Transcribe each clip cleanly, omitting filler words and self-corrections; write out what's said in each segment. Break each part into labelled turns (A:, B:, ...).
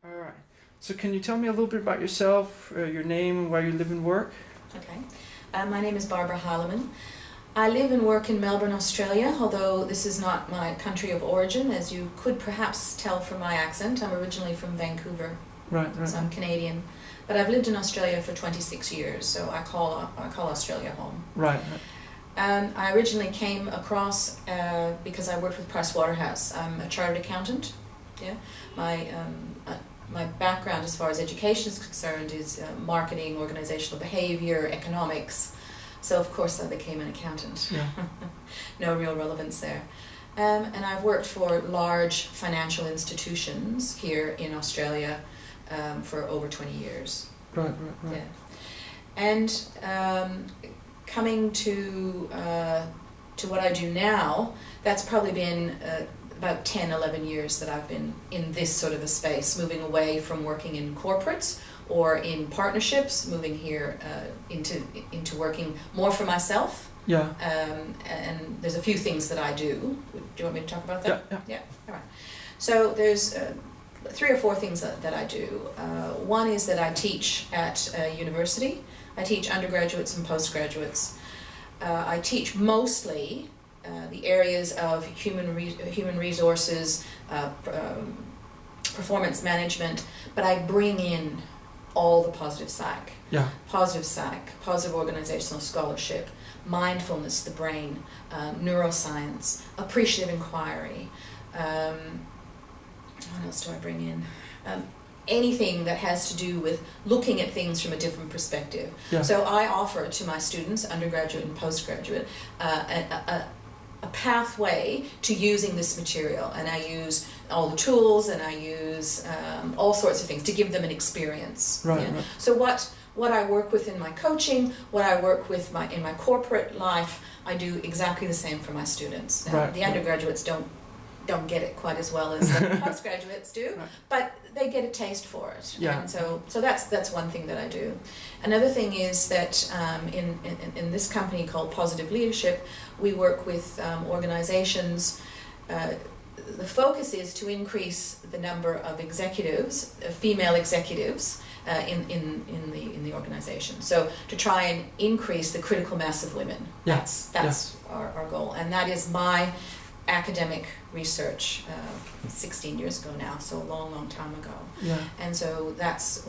A: All right. So can you tell me a little bit about yourself, your name, where you live and work?
B: Okay. My name is Barbara Heilemann. I live and work in Melbourne, Australia, although this is not my country of origin, as you could perhaps tell from my accent. I'm originally from Vancouver,
A: Right.
B: so I'm Canadian. But I've lived in Australia for 26 years, so I call Australia home.
A: Right.
B: I originally came across because I worked with Price Waterhouse. I'm a chartered accountant. Yeah, my background as far as education is concerned is marketing, organizational behavior, economics. So of course I became an accountant.
A: Yeah.
B: No real relevance there. And I've worked for large financial institutions here in Australia for over 20 years.
A: Right.
B: Yeah. And coming to what I do now, that's probably been about 10, 11 years that I've been in this sort of a space, moving away from working in corporates or in partnerships, moving here into working more for myself.
A: Yeah.
B: And there's a few things that I do. Do you want me to talk about that?
A: Yeah.
B: All right. So there's 3 or 4 things that I do. One is that I teach at a university. I teach undergraduates and postgraduates. I teach mostly the areas of human resources, performance management, but I bring in all the positive psych.
A: Yeah.
B: Positive psych, positive organizational scholarship, mindfulness, the brain, neuroscience, appreciative inquiry. What else do I bring in? Anything that has to do with looking at things from a different perspective.
A: Yeah.
B: So I offer to my students, undergraduate and postgraduate, a pathway to using this material, and I use all the tools, and I use all sorts of things to give them an experience.
A: Right,
B: yeah?
A: right.
B: So what I work with in my coaching, what I work with in my corporate life, I do exactly the same for my students. Now,
A: Right,
B: the undergraduates don't get it quite as well as the postgraduates do,
A: right.
B: but they get a taste for it.
A: Yeah.
B: And so that's one thing that I do. Another thing is that in this company called Positive Leadership, we work with organizations. The focus is to increase the number of executives, female executives, in the organization. So to try and increase the critical mass of women.
A: Yeah.
B: That's our goal, and that is my academic research 16 years ago now, so a long time ago.
A: Yeah.
B: And so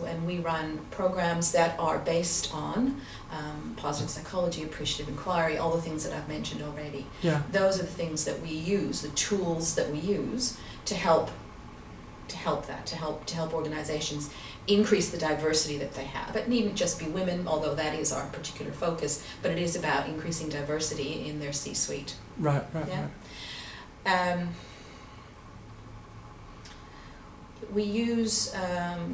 B: and we run programs that are based on positive psychology, appreciative inquiry, all the things that I've mentioned already.
A: Yeah.
B: Those are the things that we use, the tools that we use to help organizations increase the diversity that they have. It needn't just be women, although that is our particular focus, but it is about increasing diversity in their C-suite.
A: Right.
B: Yeah? We use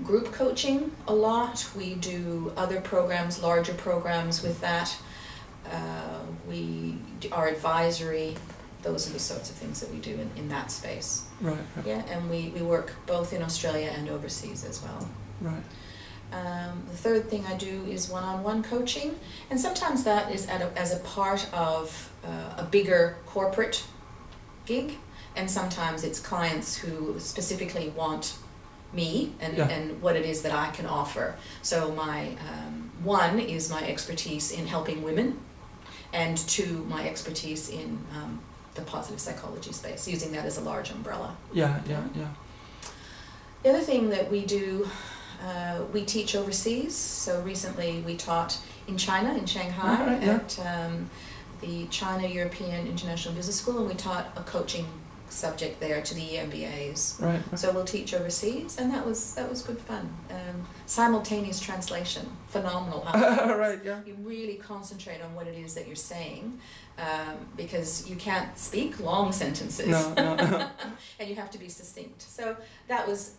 B: group coaching a lot. We do other programs, larger programs with that. Our advisory, those are the sorts of things that we do in that space.
A: Right.
B: Yeah, and we work both in Australia and overseas as well.
A: Right.
B: The third thing I do is one-on-one coaching, and sometimes that is as a part of a bigger corporate gig, and sometimes it's clients who specifically want me and what it is that I can offer. So my one is my expertise in helping women, and 2, my expertise in the positive psychology space, using that as a large umbrella.
A: Yeah.
B: The other thing that we do, we teach overseas. So recently we taught in China, in Shanghai, at the China European International Business School, and we taught a coaching subject there to the EMBAs.
A: Right.
B: So we'll teach overseas, and that was good fun. Simultaneous translation, phenomenal.
A: Right. Yeah.
B: You really concentrate on what it is that you're saying, because you can't speak long sentences.
A: No.
B: And you have to be succinct. So that was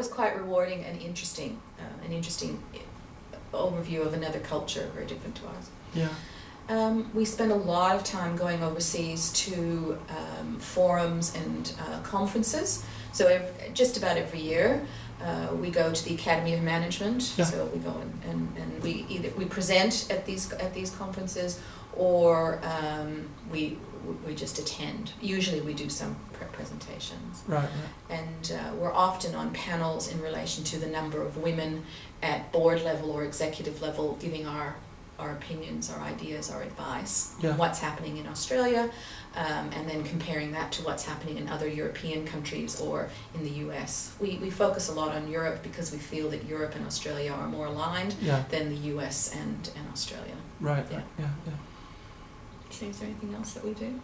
B: quite rewarding and interesting. An interesting overview of another culture, very different to ours.
A: Yeah.
B: We spend a lot of time going overseas to forums and conferences. So just about every year We go to the Academy of Management,
A: Yeah.
B: so we go and we present at these conferences, or we just attend. Usually we do some presentations.
A: Right.
B: And we're often on panels in relation to the number of women at board level or executive level, giving our opinions, our ideas, our advice,
A: Yeah.
B: on what's happening in Australia, and then comparing that to what's happening in other European countries or in the US. We focus a lot on Europe because we feel that Europe and Australia are more aligned
A: Yeah.
B: than the US and Australia.
A: Right.
B: Yeah.
A: Right. Yeah. Yeah.
B: So is there anything else that we do?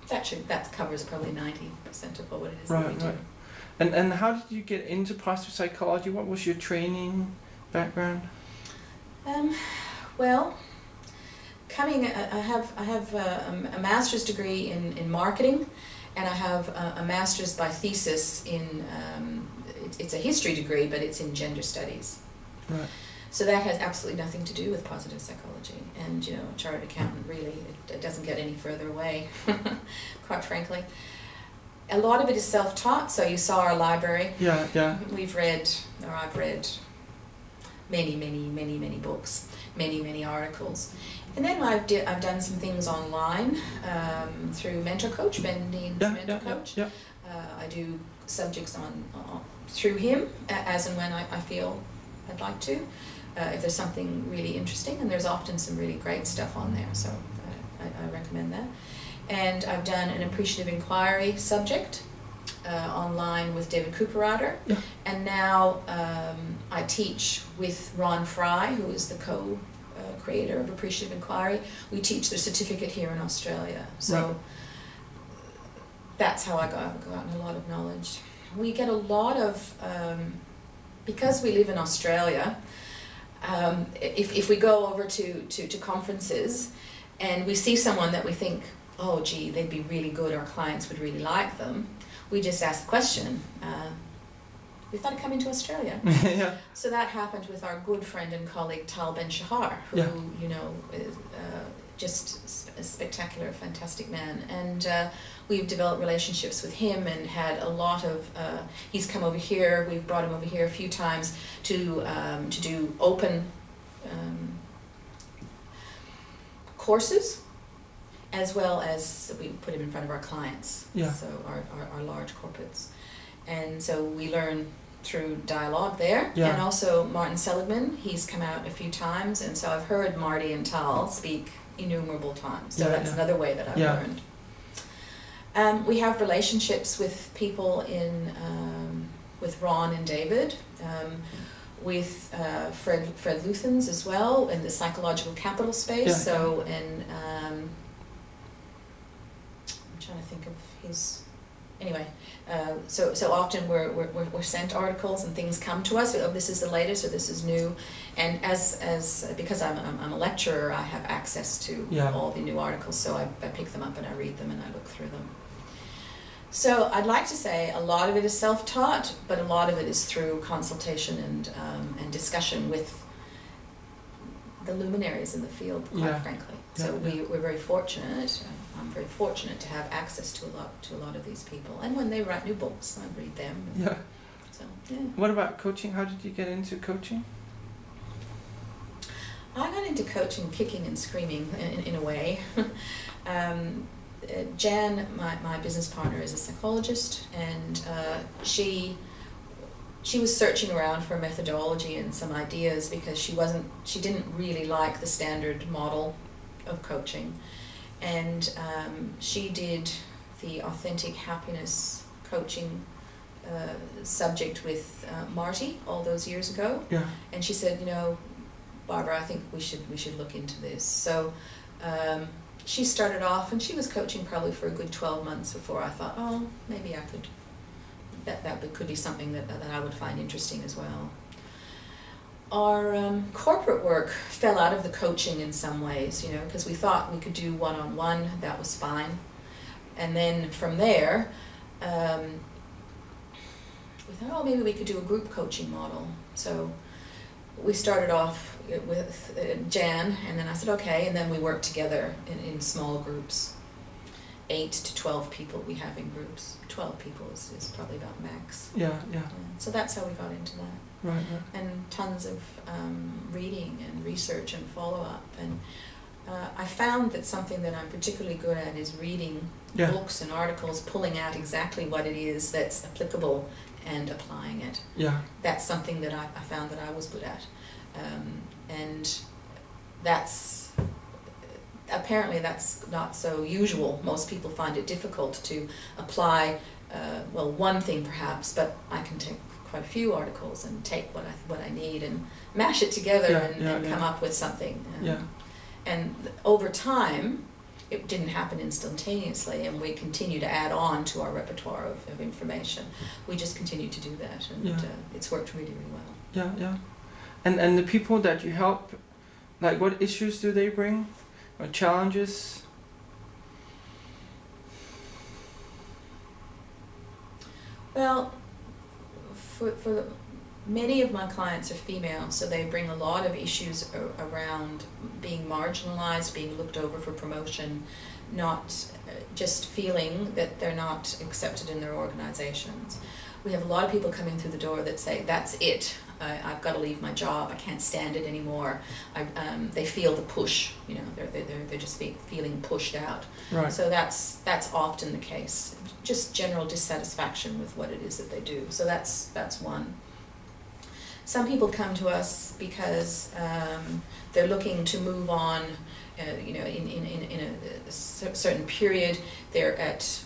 B: That covers probably 90% of what it is
A: Right.
B: that we do.
A: Right. And how did you get into positive psychology? What was your training background?
B: Well, I have a master's degree in marketing, and I have a master's by thesis in it's a history degree, but it's in gender studies.
A: Right.
B: So that has absolutely nothing to do with positive psychology. And a chartered accountant, really, it doesn't get any further away, quite frankly. A lot of it is self-taught. So you saw our library.
A: Yeah. Yeah.
B: I've read many books, many articles. And then I've done some things online through Mentor Coach, Ben Dean's Mentor Coach.
A: Yeah.
B: I do subjects on through him as and when I feel I'd like to. If there's something really interesting, and there's often some really great stuff on there, so I recommend that. And I've done an appreciative inquiry subject online with David Cooperrider,
A: Yeah.
B: and now I teach with Ron Fry, who is the co-creator of Appreciative Inquiry. We teach the certificate here in Australia, so
A: Right.
B: that's how I've gotten a lot of knowledge. We get a lot of, because we live in Australia, if we go over to conferences and we see someone that we think, oh gee, they'd be really good, our clients would really like them, we just ask the question, we've got to come into Australia.
A: Yeah.
B: So that happened with our good friend and colleague Tal Ben Shahar, who is just a spectacular, fantastic man, and we've developed relationships with him and had a lot of. He's come over here. We've brought him over here a few times to do open courses, as well as we put him in front of our clients.
A: Yeah.
B: So our large corporates, and so we learn through dialogue there.
A: Yeah.
B: And also Martin Seligman, he's come out a few times, and so I've heard Marty and Tal speak innumerable times. So that's another way that I've learned. We have relationships with people with Ron and David, with Fred Luthens as well in the psychological capital space.
A: Yeah.
B: So I'm trying to think of his. Anyway, so often we're sent articles and things come to us. Oh, this is the latest, or this is new, and as because I'm a lecturer, I have access to all the new articles. So I pick them up and I read them and I look through them. So I'd like to say a lot of it is self-taught, but a lot of it is through consultation and discussion with the luminaries in the field, quite frankly. So we're very fortunate. I'm very fortunate to have access to a lot of these people, and when they write new books, I read them.
A: Yeah.
B: So yeah.
A: What about coaching? How did you get into coaching?
B: I got into coaching, kicking and screaming in a way. Jan, my business partner, is a psychologist, and she was searching around for a methodology and some ideas because she didn't really like the standard model of coaching, and she did the authentic happiness coaching subject with Marty all those years ago.
A: Yeah.
B: And she said, Barbara, I think we should look into this. So she started off, and she was coaching probably for a good 12 months before I thought, oh, maybe I could. That could be something that I would find interesting as well. Our corporate work fell out of the coaching in some ways, because we thought we could do one-on-one, that was fine. And then from there, we thought, oh, maybe we could do a group coaching model. So we started off with Jan, and then I said, okay, and then we worked together in small groups. 8 to 12 people we have in groups. 12 people is probably about max.
A: Yeah.
B: So that's how we got into that.
A: Right.
B: And tons of reading and research and follow-up. And I found that something that I'm particularly good at is reading books and articles, pulling out exactly what it is that's applicable and applying it.
A: Yeah.
B: That's something that I found that I was good at. And that's, apparently that's not so usual. Most people find it difficult to apply, well, one thing perhaps, but I can take quite a few articles and take what I need and mash it together and come up with something. And over time, it didn't happen instantaneously, and we continue to add on to our repertoire of information. We just continue to do that, and it's worked really, really well.
A: Yeah. And the people that you help, like, what issues do they bring, or challenges?
B: Well, for many of my clients are female, so they bring a lot of issues around being marginalized, being looked over for promotion, not just feeling that they're not accepted in their organizations. We have a lot of people coming through the door that say, that's it, I've got to leave my job, I can't stand it anymore. They feel the push, you know, they're just feeling pushed out.
A: Right.
B: So that's often the case. Just general dissatisfaction with what it is that they do. So that's one. Some people come to us because they're looking to move on, you know, in a certain period. They're at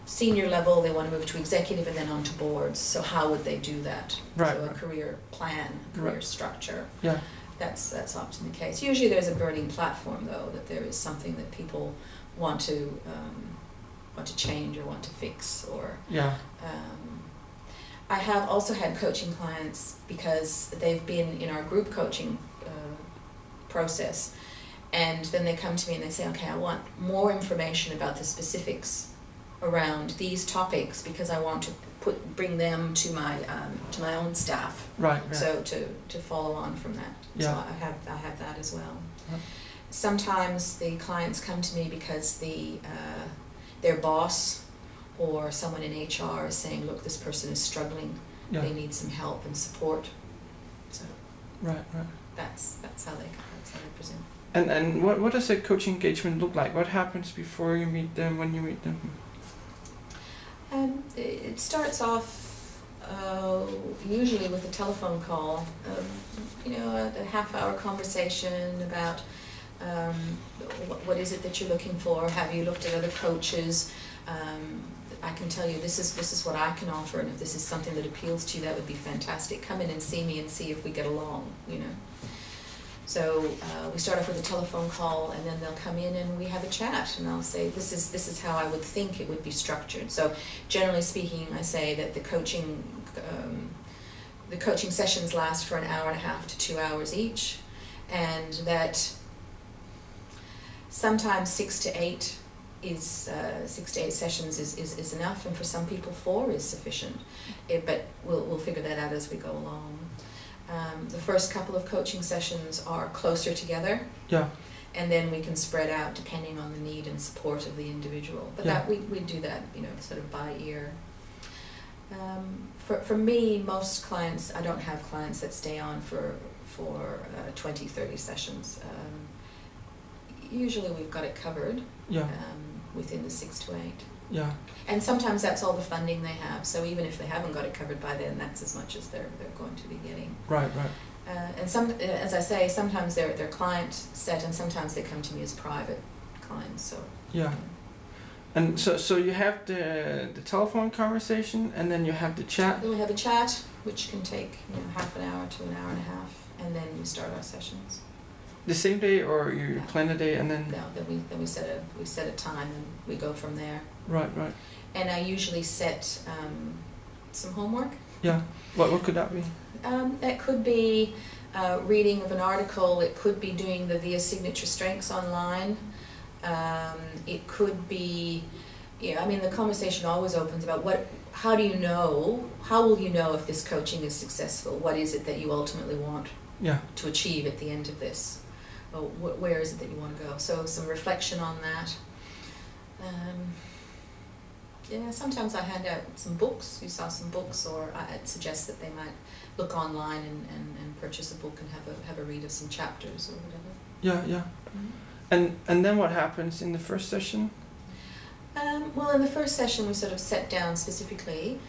B: senior level, they want to move to executive and then on to boards. So how would they do that?
A: Right.
B: So a career plan, career structure.
A: Yeah.
B: That's often the case. Usually there's a burning platform, though, that there is something that people want to change or want to fix, or I have also had coaching clients because they've been in our group coaching process, and then they come to me and they say, okay, I want more information about the specifics around these topics because I want to bring them to my own staff. Right. So to follow on from that. Yeah. So I have that as well. Right. Sometimes the clients come to me because their boss or someone in HR is saying, look, this person is struggling, they need some help and support. So that's how they present.
A: And what does a coaching engagement look like? What happens before you meet them, when you meet them?
B: It starts off usually with a telephone call, you know, a half-hour conversation about what is it that you're looking for. Have you looked at other coaches? I can tell you this is what I can offer, and if this is something that appeals to you, that would be fantastic. Come in and see me and see if we get along, you know. So we start off with a telephone call, and then they'll come in and we have a chat, and I'll say, this is how I would think it would be structured. So generally speaking, I say that the coaching sessions last for an hour and a half to 2 hours each, and that sometimes 6 to 8 sessions is enough, and for some people 4 is sufficient. But we'll figure that out as we go along. The first couple of coaching sessions are closer together, and then we can spread out depending on the need and support of the individual. But that we do that, you know, sort of by ear. For me, most clients, I don't have clients that stay on for 20, 30 sessions. Usually we've got it covered within the 6 to 8. Yeah. And sometimes that's all the funding they have. So even if they haven't got it covered by then, that's as much as they're going to be getting. Right. And as I say, sometimes they're client set, and sometimes they come to me as private clients. So. Yeah. And so you have the telephone conversation, and then you have the chat. Then we have a chat, which can take half an hour to an hour and a half, and then we start our sessions. The same day, or you plan a day and then? No, then we set a time and we go from there. Right. And I usually set some homework. Yeah. What could that be? That could be reading of an article. It could be doing the Via Signature Strengths online. It could be, I mean, the conversation always opens about how will you know if this coaching is successful? What is it that you ultimately want to achieve at the end of this? Where is it that you want to go? So some reflection on that. Yeah, sometimes I hand out some books. You saw some books, or I'd suggest that they might look online and purchase a book and have a read of some chapters or whatever.
A: Yeah, yeah. Mm-hmm. And then what happens in the first session?
B: Well, in the first session, we sort of set down specifically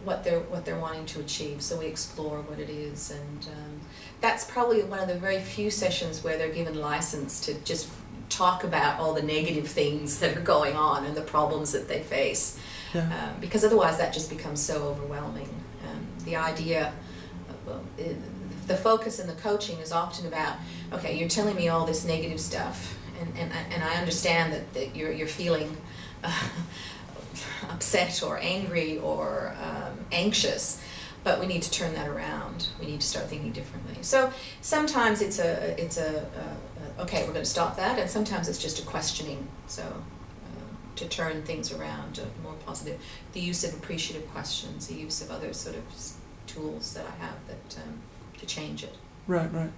B: what they're wanting to achieve. So we explore what it is, and that's probably one of the very few sessions where they're given license to just talk about all the negative things that are going on and the problems that they face. Yeah. Because otherwise that just becomes so overwhelming. The idea, the focus in the coaching is often about, okay, you're telling me all this negative stuff, and I understand that you're feeling upset or angry or anxious, but we need to turn that around. We need to start thinking differently. So sometimes it's a okay, we're going to stop that, and sometimes it's just a questioning. So to turn things around, more positive. The use of appreciative questions, the use of other sort of tools that I have that to change it.
A: Right, right.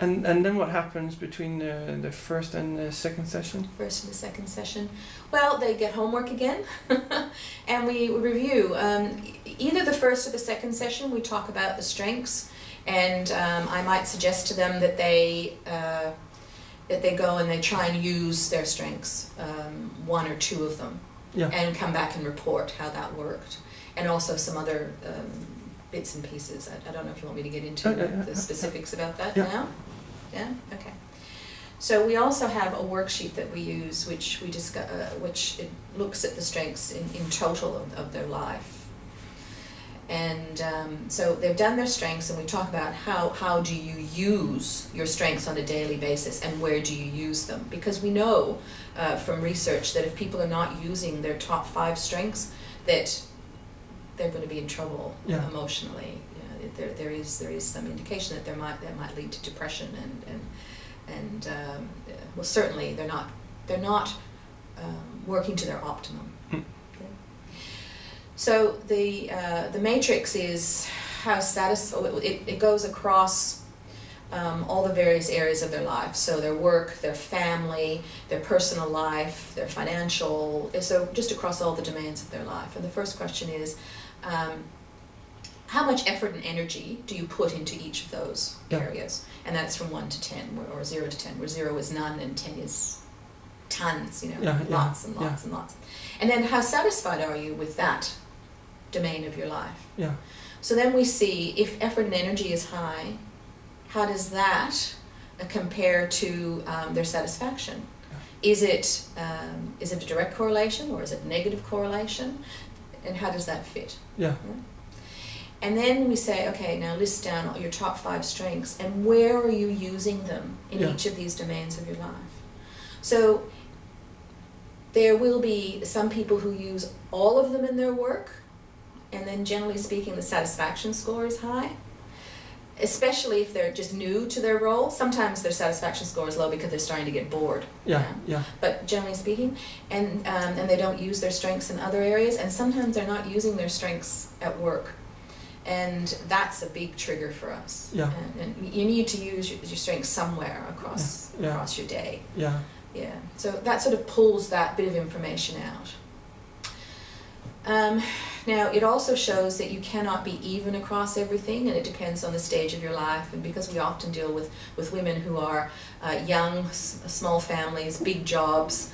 A: And then what happens between the first and the second session?
B: First and the second session. Well, they get homework again, and we review. Either the first or the second session, we talk about the strengths, and I might suggest to them that they go and they try and use their strengths, one or two of them, yeah, and come back and report how that worked, and also some other bits and pieces. I don't know if you want me to get into the specifics about that now. Yeah. Okay. So we also have a worksheet that we use, which we discuss, which it looks at the strengths in total of their life. And so they've done their strengths, and we talk about how do you use your strengths on a daily basis, and where do you use them? Because we know from research that if people are not using their top 5 strengths, that they're going to be in trouble emotionally. You know, there is some indication that that might lead to depression and well, certainly they're not working to their optimum. So the matrix is how it goes across all the various areas of their life. So their work, their family, their personal life, their financial, so just across all the domains of their life. And the first question is, how much effort and energy do you put into each of those areas? And that's from 1 to 10, or 0 to 10, where 0 is none and 10 is tons, you know, lots and lots and lots. And then how satisfied are you with that domain of your life? Yeah. So then we see if effort and energy is high, how does that compare to their satisfaction? Yeah. Is it a direct correlation, or is it negative correlation? And how does that fit? Yeah. And then we say, okay, now list down all your top 5 strengths, and where are you using them in each of these domains of your life? So there will be some people who use all of them in their work, and then generally speaking the satisfaction score is high, especially if they're just new to their role. Sometimes their satisfaction score is low because they're starting to get bored. Yeah. But generally speaking, and they don't use their strengths in other areas, and sometimes they're not using their strengths at work. And that's a big trigger for us. Yeah. And you need to use your strengths somewhere across your day. Yeah. Yeah. So that sort of pulls that bit of information out. Now, it also shows that you cannot be even across everything, and it depends on the stage of your life. And because we often deal with women who are young, small families, big jobs,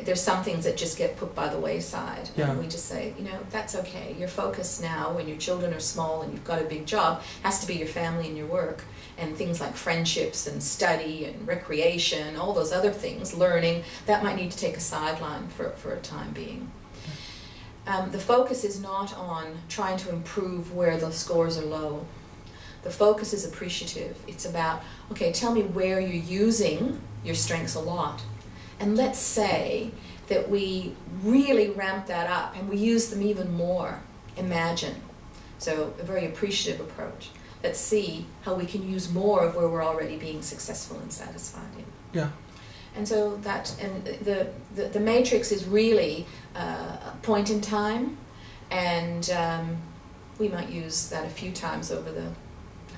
B: there's some things that just get put by the wayside. Yeah. And we just say, you know, that's okay. Your focus now, when your children are small and you've got a big job, has to be your family and your work. And things like friendships and study and recreation, all those other things, learning, that might need to take a sideline for a time being. The focus is not on trying to improve where the scores are low. The focus is appreciative. It's about, okay, tell me where you're using your strengths a lot. And let's say that we really ramp that up and we use them even more. Imagine. So a very appreciative approach. Let's see how we can use more of where we're already being successful and satisfied in. Yeah. And so the matrix is really a point in time, and we might use that a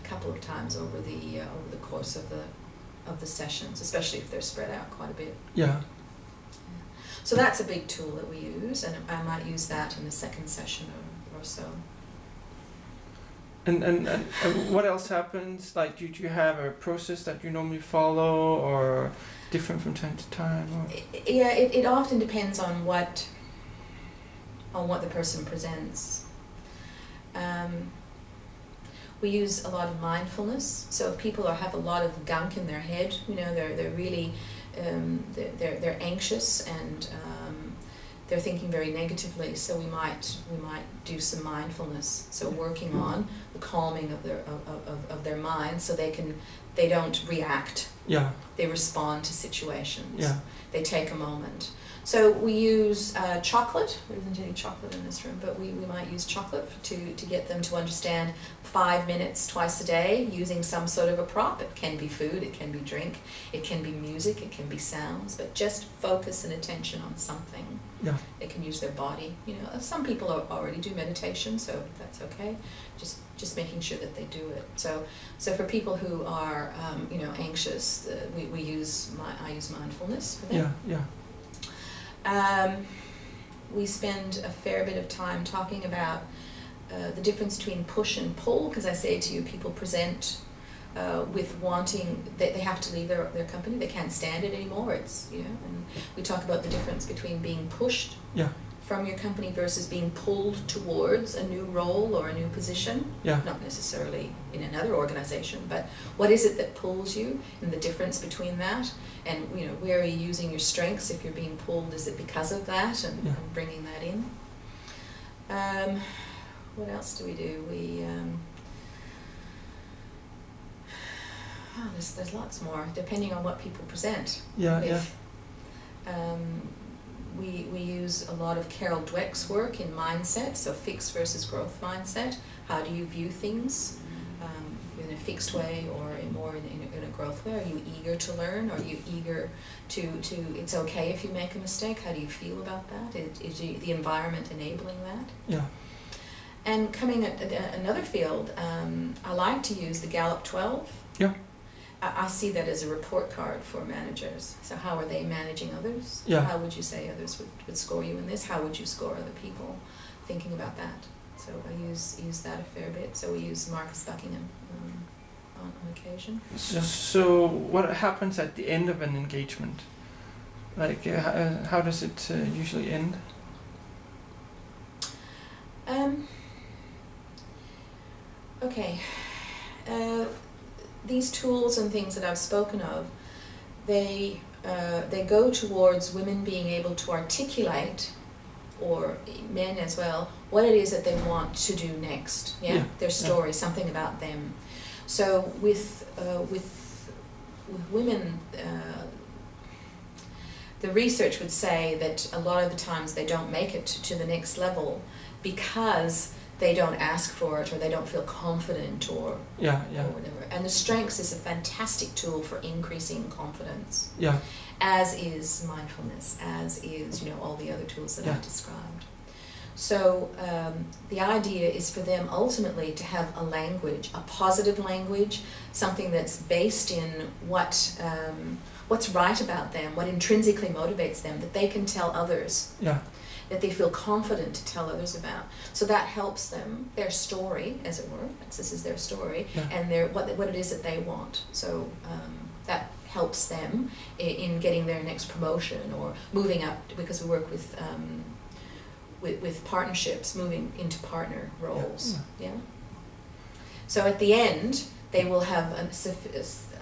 B: couple of times over the course of the sessions, especially if they're spread out quite a bit. Yeah. So that's a big tool that we use, and I might use that in the second session or so.
A: And what else happens? Like, do you have a process that you normally follow, or different from time to time? Or?
B: Yeah, it often depends on what the person presents. We use a lot of mindfulness. So if people have a lot of gunk in their head, you know, they're really they're anxious and they're thinking very negatively. So we might do some mindfulness. So working on the calming of their mind, so they don't react.
A: Yeah.
B: They respond to situations.
A: Yeah.
B: They take a moment. So we use chocolate. There isn't any chocolate in this room, but we might use chocolate to get them to understand 5 minutes twice a day using some sort of a prop. It can be food, it can be drink, it can be music, it can be sounds, but just focus and attention on something.
A: Yeah.
B: They can use their body. You know, some people already do meditation, so that's okay. Just making sure that they do it. So for people who are you know, anxious, I use mindfulness for them.
A: Yeah. Yeah.
B: We spend a fair bit of time talking about the difference between push and pull, because I say to you, people present with wanting, they have to leave their company, they can't stand it anymore. It's, you know, and we talk about the difference between being pushed from your company versus being pulled towards a new role or a new position.
A: Yeah.
B: Not necessarily in another organization, but what is it that pulls you, and the difference between that, and, you know, where are you using your strengths? If you're being pulled, is it because of that, and bringing that in? What else do? We there's lots more, depending on what people present. We use a lot of Carol Dweck's work in mindset, so fixed versus growth mindset. How do you view things in a fixed way or more in a growth way? Are you eager to learn? Are you eager to it's okay if you make a mistake? How do you feel about that? Is the environment enabling that?
A: Yeah.
B: And coming at another field, I like to use the Gallup 12.
A: Yeah.
B: I see that as a report card for managers. So how are they managing others?
A: Yeah.
B: How would you say others would score you in this? How would you score other people? Thinking about that. So I use that a fair bit. So we use Marcus Buckingham on occasion.
A: So what happens at the end of an engagement? Like, how does it usually end?
B: Okay. These tools and things that I've spoken of, they go towards women being able to articulate, or men as well, what it is that they want to do next. Yeah, their story, something about them. So with women, the research would say that a lot of the times they don't make it to the next level because they don't ask for it, or they don't feel confident, or whatever. And the strengths is a fantastic tool for increasing confidence.
A: Yeah.
B: As is mindfulness, as is, you know, all the other tools that I described. So the idea is for them ultimately to have a language, a positive language, something that's based in what's right about them, what intrinsically motivates them, that they can tell others.
A: Yeah.
B: That they feel confident to tell others about. So that helps them, their story, as it were. This is their story, and what it is that they want. So that helps them in getting their next promotion or moving up, because we work with partnerships, moving into partner roles. Yeah. So at the end, they will have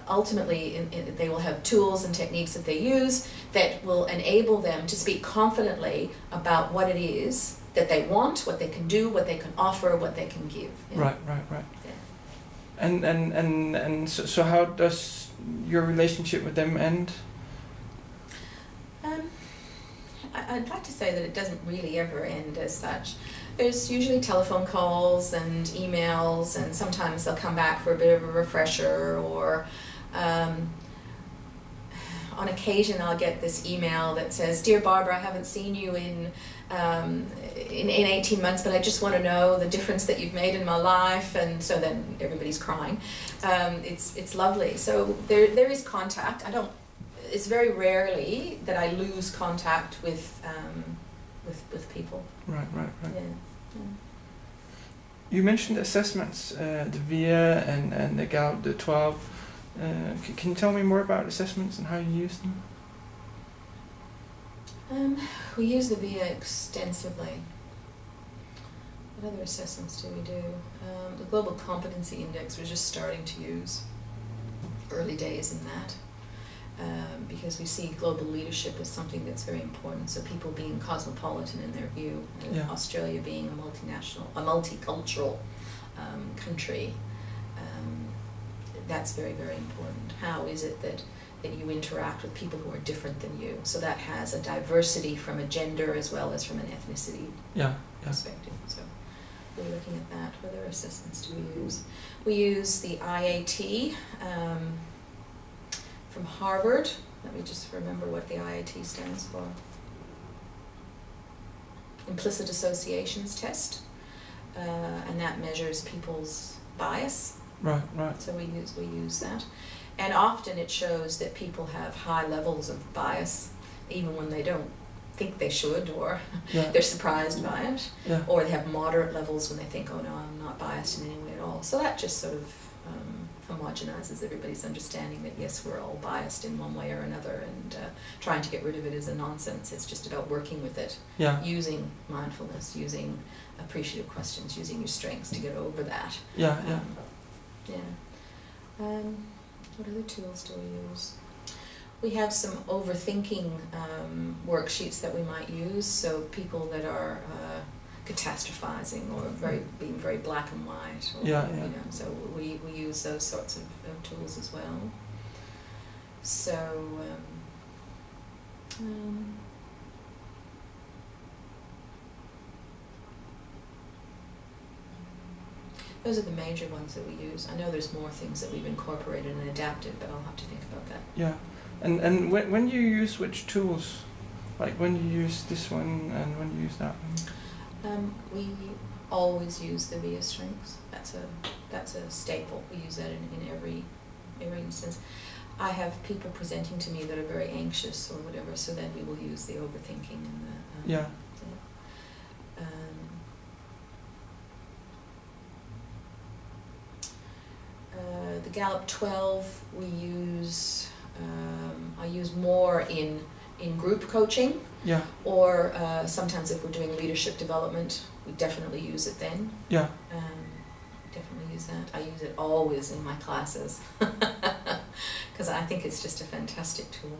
B: ultimately, they will have tools and techniques that they use that will enable them to speak confidently about what it is that they want, what they can do, what they can offer, what they can give.
A: Yeah. Right. Yeah. And so how does your relationship with them end?
B: I'd like to say that it doesn't really ever end as such. There's usually telephone calls and emails, and sometimes they'll come back for a bit of a refresher, or on occasion I'll get this email that says, "Dear Barbara, I haven't seen you in 18 months, but I just want to know the difference that you've made in my life." And so then everybody's crying. It's lovely. So there is contact. it's very rarely that I lose contact with people.
A: Right.
B: Yeah.
A: You mentioned assessments, the VIA and the Gallup, the 12. Can you tell me more about assessments and how you use them?
B: We use the VIA extensively. What other assessments do we do? The Global Competency Index we're just starting to use. Early days in that. Because we see global leadership as something that's very important. So people being cosmopolitan in their view, Australia being a multicultural country, that's very, very important. How is it that you interact with people who are different than you? So that has a diversity from a gender as well as from an ethnicity perspective. So we're looking at that. What other assessments do we use? We use the IAT from Harvard. Let me just remember what the IAT stands for. Implicit Associations Test, and that measures people's bias.
A: Right.
B: So we use that, and often it shows that people have high levels of bias, even when they don't think they should, or they're surprised by it, or they have moderate levels when they think, oh no, I'm not biased in any way at all. So that just sort of homogenizes everybody's understanding that yes, we're all biased in one way or another, and trying to get rid of it is a nonsense. It's just about working with it, using mindfulness, using appreciative questions, using your strengths to get over that. What other tools do we use? We have some overthinking worksheets that we might use, so people that are catastrophizing or being very black and white, or, so we use those sorts of tools as well. So those are the major ones that we use. I know there's more things that we've incorporated and adapted, but I'll have to think about that.
A: Yeah, and when you use which tools, like when you use this one and when you use that one?
B: We always use the VIA strengths. That's a staple. We use that in every instance. I have people presenting to me that are very anxious or whatever, so then we will use the overthinking and the the Gallup 12 we use. I use more in group coaching. Or sometimes if we're doing leadership development, we definitely use it then. Definitely use that. I use it always in my classes because I think it's just a fantastic tool.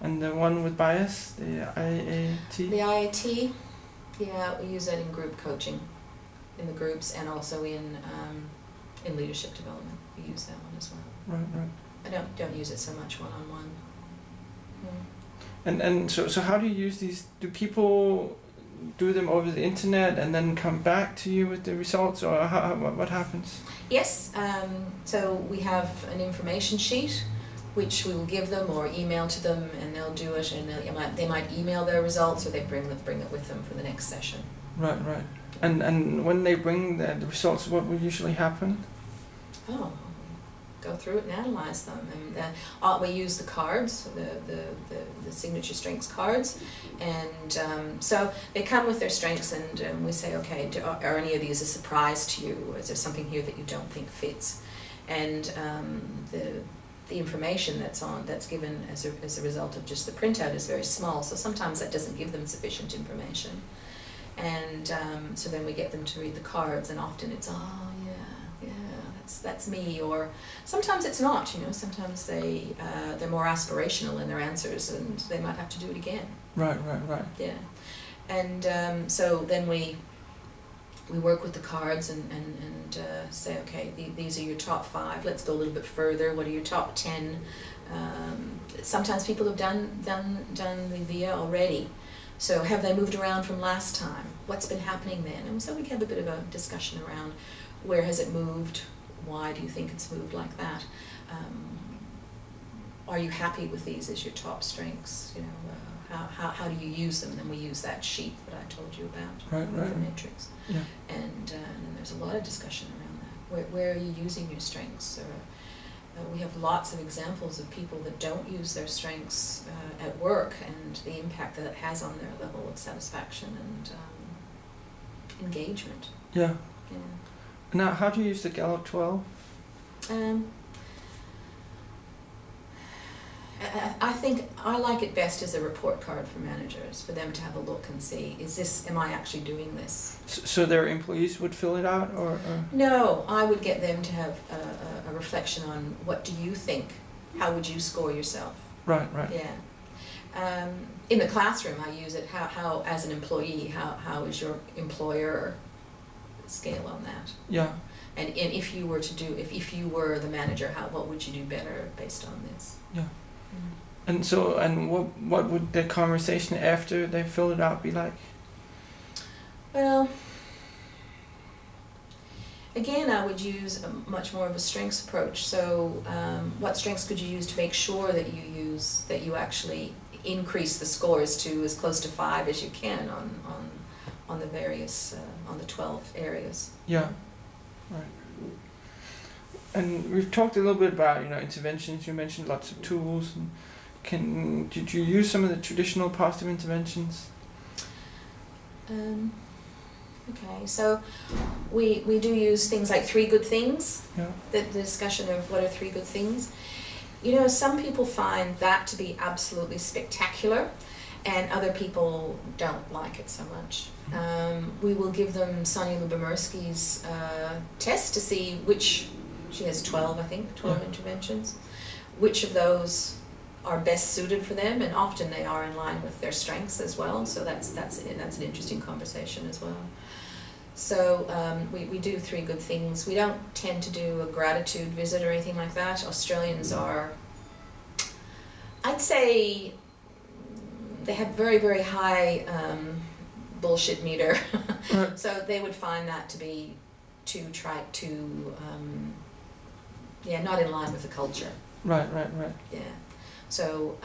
A: And the one with bias, the IAT?
B: The IAT, we use that in group coaching, in the groups, and also in leadership development. We use that one as well.
A: Right.
B: I don't use it so much one-on-one.
A: And so how do you use these? Do people do them over the internet and then come back to you with the results, or what happens?
B: Yes, so we have an information sheet which we will give them or email to them, and they'll do it, and they might email their results, or they bring it with them for the next session. Right.
A: And when they bring the results, what will usually happen?
B: Go through it and analyze them, and we use the cards, the signature strengths cards, and so they come with their strengths, and we say, okay, are any of these a surprise to you, or is there something here that you don't think fits? And the information that's given as a result of just the printout is very small, so sometimes that doesn't give them sufficient information, and so then we get them to read the cards, and often it's that's me, or sometimes it's not. Sometimes they're more aspirational in their answers, and they might have to do it again.
A: Right.
B: Yeah, and so then we work with the cards and say, okay, these are your top 5. Let's go a little bit further. What are your top 10? Sometimes people have done the VIA already. So have they moved around from last time? What's been happening then? And so we have a bit of a discussion around where has it moved? Why do you think it's moved like that? Are you happy with these as your top strengths? How do you use them? And then we use that sheet that I told you about, the matrix. And then there's a lot of discussion around that. where are you using your strengths? We have lots of examples of people that don't use their strengths at work, and the impact that it has on their level of satisfaction and engagement.
A: Yeah.
B: Yeah.
A: Now, how do you use the Gallup 12?
B: I think I like it best as a report card for managers, for them to have a look and see, am I actually doing this?
A: So their employees would fill it out, or?
B: No, I would get them to have a reflection on, what do you think? How would you score yourself?
A: Right.
B: Yeah. In the classroom, I use it, how as an employee, how is your employer scale on that?
A: Yeah.
B: And if you were if you were the manager, what would you do better based on this?
A: Yeah. And so, what would the conversation after they filled it out be like?
B: Well, again, I would use much more of a strengths approach. So, what strengths could you use to make sure that you actually increase the scores to as close to 5 as you can on the various on the 12 areas?
A: Yeah. Right. And we've talked a little bit about, interventions. You mentioned lots of tools. And did you use some of the traditional positive interventions?
B: Okay, so we do use things like 3 good things.
A: Yeah.
B: The discussion of what are 3 good things. Some people find that to be absolutely spectacular, and other people don't like it so much. We will give them Sonia Lubomirsky's test to see which. She has 12, I think, 12
A: Yeah.
B: interventions. Which of those are best suited for them, and often they are in line with their strengths as well. So that's an interesting conversation as well. So we do 3 good things. We don't tend to do a gratitude visit or anything like that. Australians are, I'd say, they have very, very high bullshit meter.
A: Right.
B: So they would find that to be not in line with the culture.
A: Right.
B: Yeah. So,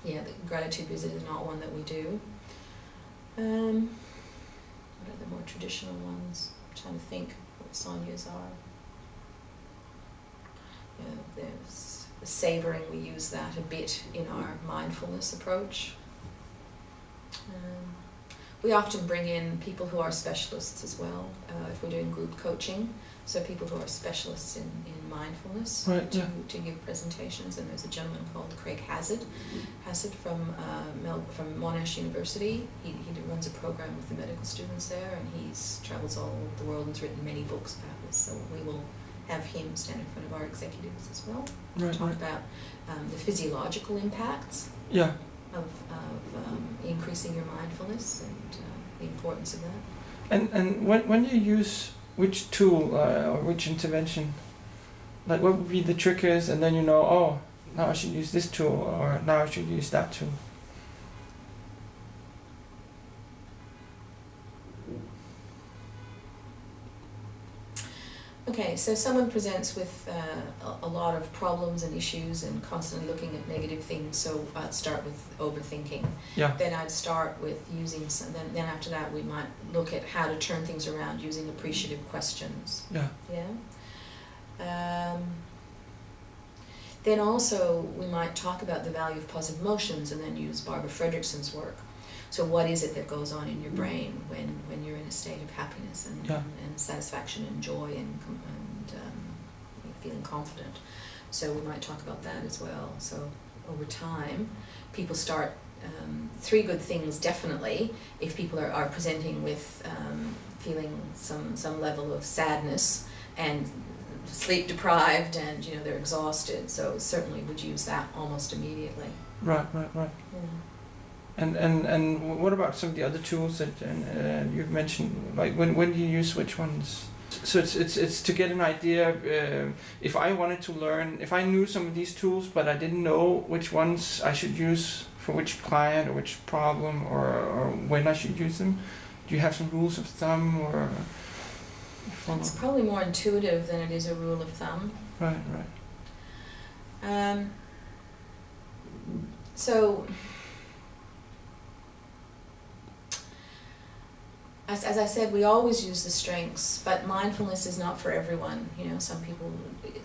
B: the gratitude visit is not one that we do. What are the more traditional ones? I'm trying to think what Sonia's are. There's the savoring, we use that a bit in our mindfulness approach. We often bring in people who are specialists as well, if we're doing group coaching. So people who are specialists in mindfulness,
A: right,
B: to give presentations. And there's a gentleman called Craig Hassett from Monash University. He runs a program with the medical students there, and he travels all over the world and has written many books about this. So we will have him stand in front of our executives as well to talk about the physiological impacts of increasing your mindfulness and the importance of that.
A: And when you use which tool or which intervention, like what would be the triggers, and then now I should use this tool, or now I should use that tool?
B: Okay, so someone presents with a lot of problems and issues and constantly looking at negative things, so I'd start with overthinking.
A: Yeah.
B: Then I'd start with using then after that we might look at how to turn things around using appreciative questions.
A: Yeah.
B: Yeah. Then also we might talk about the value of positive emotions and then use Barbara Fredrickson's work. So what is it that goes on in your brain when you're in a state of happiness and satisfaction and joy and feeling confident? So we might talk about that as well. So over time, people start 3 good things definitely. If people are presenting with feeling some level of sadness and sleep deprived and they're exhausted, so certainly would use that almost immediately.
A: Right.
B: Yeah.
A: And what about some of the other tools that you've mentioned? Like when do you use which ones? So it's to get an idea. If I wanted to learn, if I knew some of these tools, but I didn't know which ones I should use for which client or which problem, or when I should use them, do you have some rules of thumb or?
B: It's probably more intuitive than it is a rule of thumb.
A: Right.
B: So as I said, we always use the strengths, but mindfulness is not for everyone. You know, some people.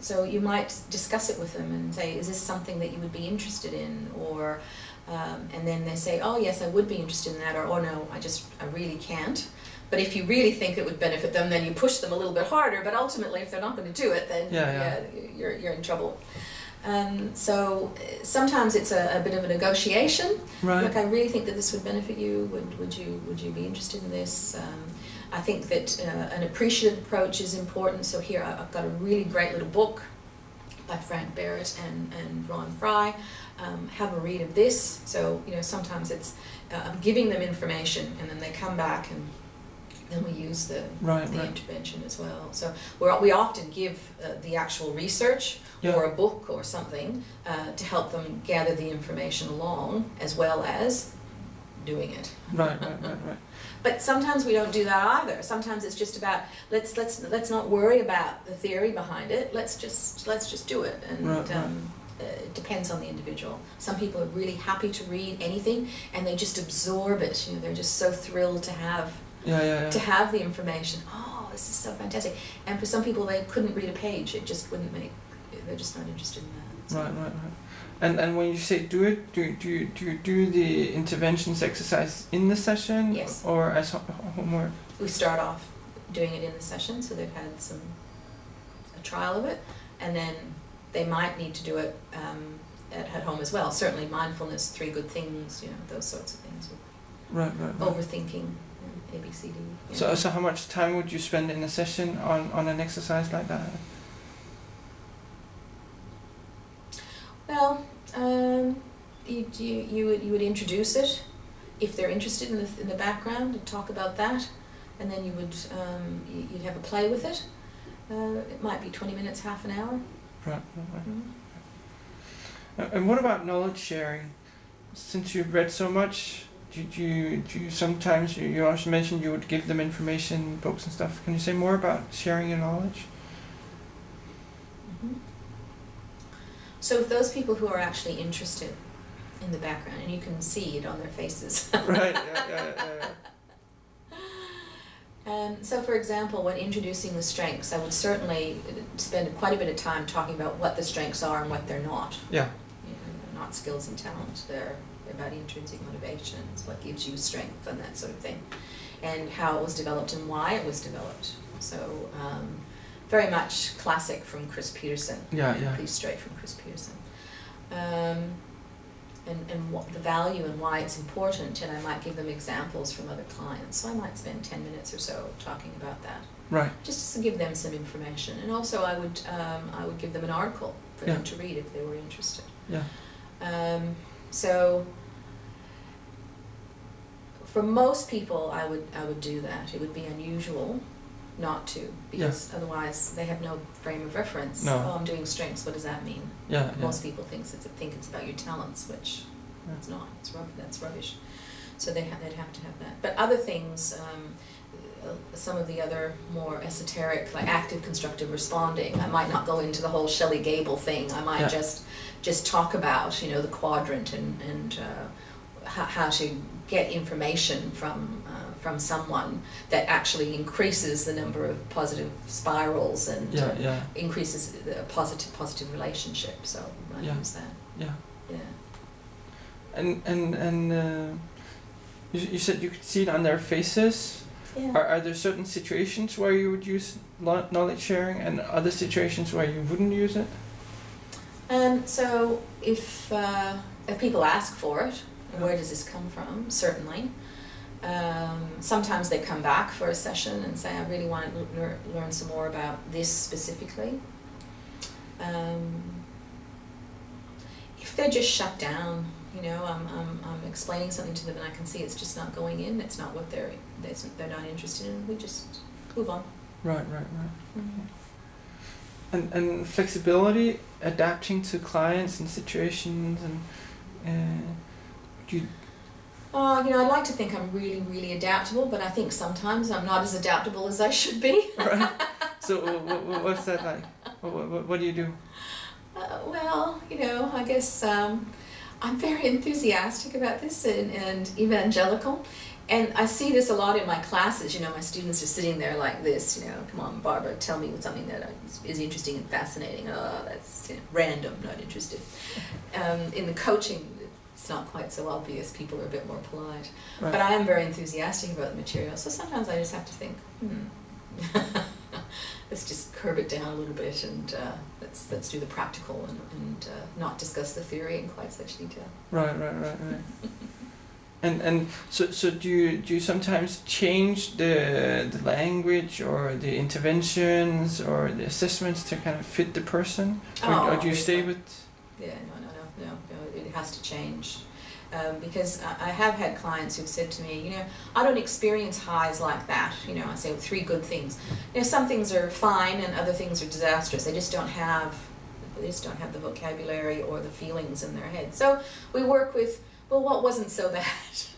B: So you might discuss it with them and say, "Is this something that you would be interested in?" Or, and then they say, "Oh yes, I would be interested in that," or "Oh no, I really can't." But if you really think it would benefit them, then you push them a little bit harder. But ultimately, if they're not going to do it, then you're in trouble. So sometimes it's a bit of a negotiation.
A: Right.
B: Look, I really think that this would benefit you. Would you be interested in this? I think that an appreciative approach is important. So here I've got a really great little book by Frank Barrett and Ron Fry. Have a read of this. So sometimes it's giving them information, and then they come back and then we use the intervention as well. So we often give the actual research or a book or something to help them gather the information along, as well as doing it.
A: Right.
B: But sometimes we don't do that either. Sometimes it's just about let's not worry about the theory behind it. Let's just do it. And it depends on the individual. Some people are really happy to read anything, and they just absorb it. They're just so thrilled to have. To have the information. Oh, this is so fantastic. And for some people, they couldn't read a page. It just wouldn't make. They're just not interested in that. So.
A: Right. And when you say do it, do you do the interventions exercise in the session?
B: Yes.
A: Or as homework?
B: We start off doing it in the session, so they've had a trial of it, and then they might need to do it at home as well. Certainly, mindfulness, 3 good things. Those sorts of things.
A: Right.
B: Overthinking. ABCD.
A: So how much time would you spend in a session on an exercise like that?
B: Well, you would introduce it if they're interested in the background, and talk about that, and then you would you'd have a play with it. It might be 20 minutes, half an hour.
A: Right. And what about knowledge sharing? Since you've read so much. Do you sometimes, you also mentioned you would give them information, books and stuff. Can you say more about sharing your knowledge?
B: Mm-hmm. So if those people who are actually interested in the background, and you can see it on their faces.
A: Right,
B: So for example, when introducing the strengths, I would certainly spend quite a bit of time talking about what the strengths are and what they're not.
A: Yeah.
B: They're not skills and talent. They're about intrinsic motivations, what gives you strength, and that sort of thing, and how it was developed and why it was developed. So very much classic from Chris Peterson. Pretty straight from Chris Peterson. And what the value and why it's important, and I might give them examples from other clients. So I might spend 10 minutes or so talking about that.
A: Right.
B: Just to give them some information, and also I would give them an article for them to read if they were interested.
A: Yeah.
B: So for most people, I would do that. It would be unusual not to, because otherwise they have no frame of reference.
A: No.
B: Oh, I'm doing strengths. What does that mean? Most people think it's about your talents, which it's not. That's rubbish. So they'd have to have that. But other things, some of the other more esoteric, like active constructive responding, I might not go into the whole Shelley Gable thing. I might just talk about the quadrant and how to get information from someone that actually increases the number of positive spirals and increases the positive relationship. So I use that.
A: And you said you could see it on their faces.
B: Yeah.
A: Are there certain situations where you would use knowledge sharing and other situations where you wouldn't use it?
B: So if people ask for it, where does this come from? Certainly. Sometimes they come back for a session and say, I really want to learn some more about this specifically. If they're just shut down, I'm explaining something to them and I can see it's just not going in, it's not what they're not interested in, we just move on.
A: Right. And flexibility, adapting to clients and situations, and
B: I'd like to think I'm really, really adaptable, but I think sometimes I'm not as adaptable as I should be.
A: Right. So what's that like? What do you do?
B: I guess I'm very enthusiastic about this and evangelical. And I see this a lot in my classes. My students are sitting there like this, come on, Barbara, tell me something that is interesting and fascinating. Oh, that's random, not interested. In the coaching, it's not quite so obvious. People are a bit more polite. Right. But I am very enthusiastic about the material. So sometimes I just have to think, let's just curb it down a little bit and let's do the practical and not discuss the theory in quite such detail.
A: Right. And so do you sometimes change the language or the interventions or the assessments to kind of fit the person, or do you stay with?
B: Yeah, no. It has to change. Because I have had clients who've said to me, I don't experience highs like that. I say 3 good things. Some things are fine and other things are disastrous. They just don't have the vocabulary or the feelings in their head. So we work with, well, what wasn't so bad?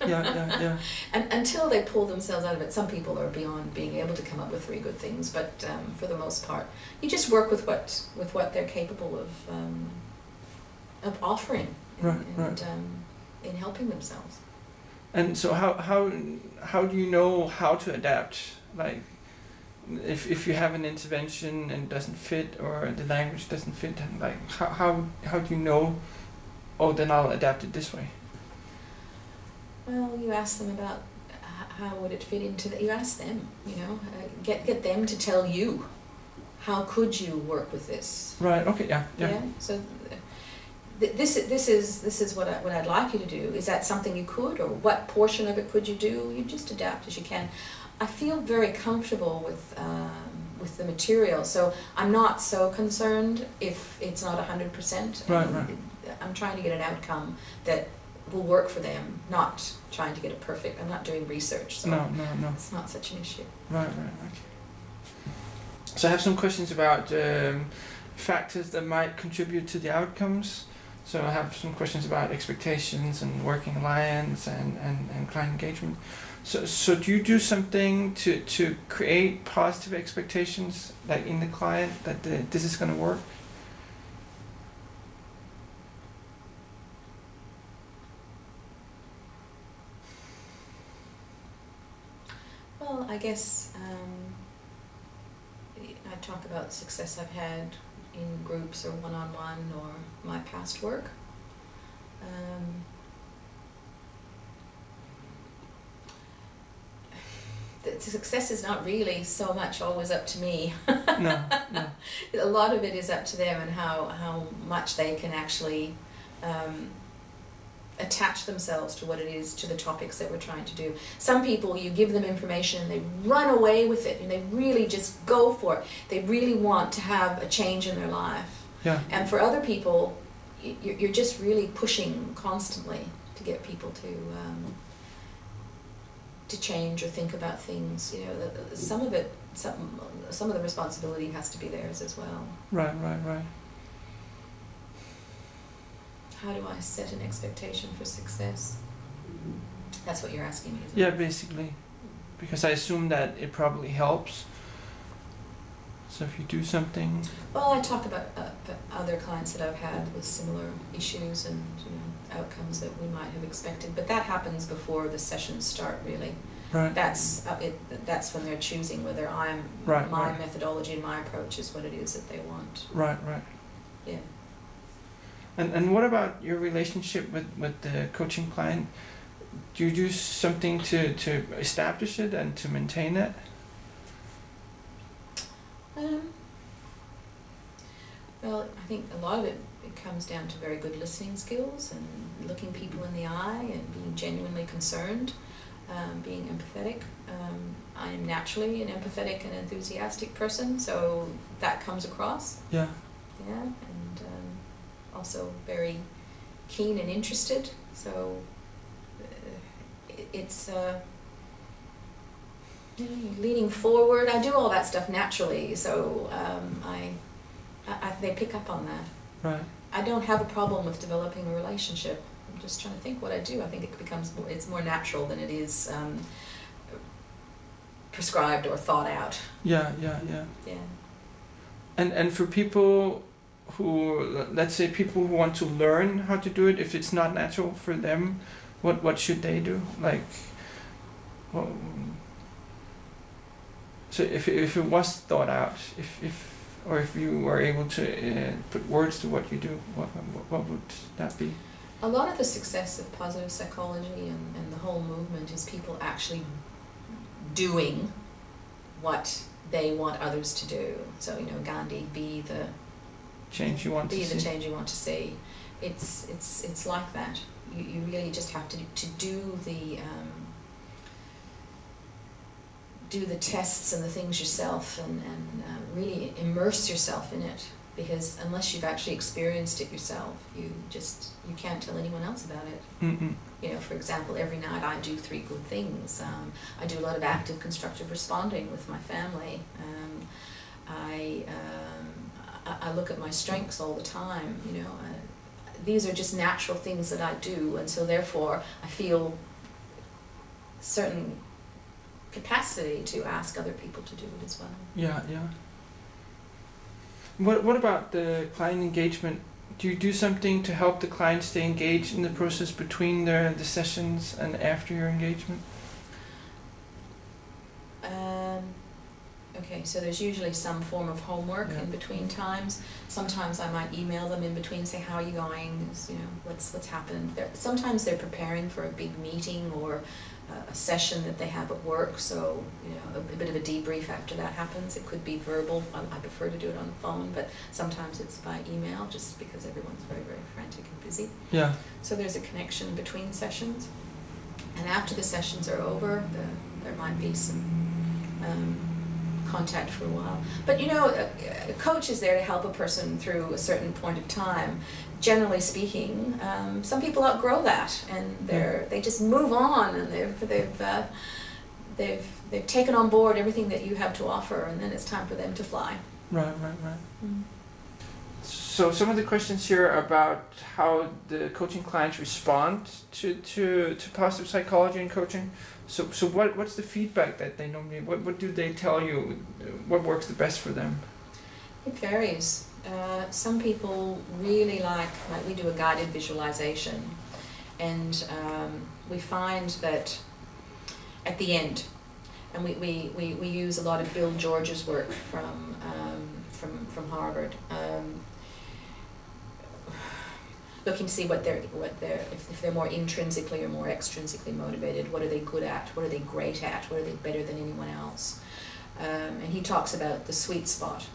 A: Yeah.
B: And until they pull themselves out of it, some people are beyond being able to come up with 3 good things. But for the most part, you just work with what they're capable of offering.
A: Right.
B: In helping themselves.
A: And so how do you know how to adapt? Like if you have an intervention and it doesn't fit, or the language doesn't fit, and like how do you know, then I'll adapt it this way?
B: Well, you ask them about how would it fit into you ask them, get them to tell you, how could you work with this?
A: Right. Okay. Yeah.
B: So this is what I'd like you to do. Is that something you could, or what portion of it could you do? You just adapt as you can. I feel very comfortable with the material, so I'm not so concerned if it's not 100%.
A: Right.
B: I'm trying to get an outcome that will work for them, not trying to get it perfect. I'm not doing research, so
A: no.
B: It's not such an issue.
A: Right. Okay. So I have some questions about factors that might contribute to the outcomes. So I have some questions about expectations and working alliance and client engagement. So do you do something to create positive expectations, like in the client, that this is going to work?
B: Well, I guess I talk about success I've had in groups or one-on-one or my past work. The success is not really so much always up to me.
A: No.
B: A lot of it is up to them and how much they can actually attach themselves to what it is, to the topics that we're trying to do. Some people, you give them information and they run away with it and they really just go for it. They really want to have a change in their life.
A: Yeah.
B: And for other people, you're just really pushing constantly to get people to change or think about things. Some of the responsibility has to be theirs as well.
A: Right.
B: How do I set an expectation for success? That's what you're asking me, isn't
A: Yeah,
B: it?
A: basically. Because I assume that it probably helps. So if you do something...
B: Well, I talk about other clients that I've had with similar issues and outcomes that we might have expected. But that happens before the sessions start, really.
A: Right.
B: That's when they're choosing whether my methodology and my approach is what it is that they want.
A: Right.
B: Yeah.
A: And what about your relationship with the coaching client? Do you do something to establish it and to maintain it?
B: Well, I think a lot of it comes down to very good listening skills and looking people in the eye and being genuinely concerned, being empathetic. I am naturally an empathetic and enthusiastic person, so that comes across.
A: Yeah.
B: Yeah, and also very keen and interested. So it's leaning forward. I do all that stuff naturally, so they pick up on that.
A: Right.
B: I don't have a problem with developing a relationship. I'm just trying to think what I do. I think it's more natural than it is prescribed or thought out.
A: Yeah.
B: Yeah.
A: And for people who, let's say, people who want to learn how to do it, if it's not natural for them, what should they do? Like, well, so if it was thought out, if you were able to put words to what you do, what would that be?
B: A lot of the success of positive psychology and the whole movement is people actually doing what they want others to do. So, you know, Gandhi, be the
A: change you want to see.
B: Be the change you want to see. It's like that. You really just have to do the tests and the things yourself and really immerse yourself in it, because unless you've actually experienced it yourself, you can't tell anyone else about it.
A: Mm-mm.
B: You know, for example, every night I do 3 good things. I do a lot of active constructive responding with my family. I look at my strengths all the time. You know, these are just natural things that I do, and so therefore I feel certain capacity to ask other people to do it as well.
A: Yeah, yeah. What about the client engagement? Do you do something to help the client stay engaged in the process between the sessions and after your engagement?
B: Okay, so there's usually some form of homework in between times. Sometimes I might email them in between, say, how are you going? You know, what's happened? Sometimes they're preparing for a big meeting or a session that they have at work, so you know, a bit of a debrief after that happens. It could be verbal. I prefer to do it on the phone, but sometimes it's by email, just because everyone's very, very frantic and busy.
A: Yeah.
B: So there's a connection between sessions, and after the sessions are over, there might be some contact for a while. But you know, a coach is there to help a person through a certain point of time. Generally speaking, some people outgrow that, and they just move on, and they've taken on board everything that you have to offer, and then it's time for them to fly.
A: Right. So some of the questions here are about how the coaching clients respond to positive psychology and coaching. So what's the feedback that they normally, what do they tell you, what works the best for them?
B: It varies. Some people really like we do a guided visualization, and we find that at the end, and we use a lot of Bill George's work from Harvard, looking to see if they're more intrinsically or more extrinsically motivated. What are they good at? What are they great at? What are they better than anyone else? And he talks about the sweet spot.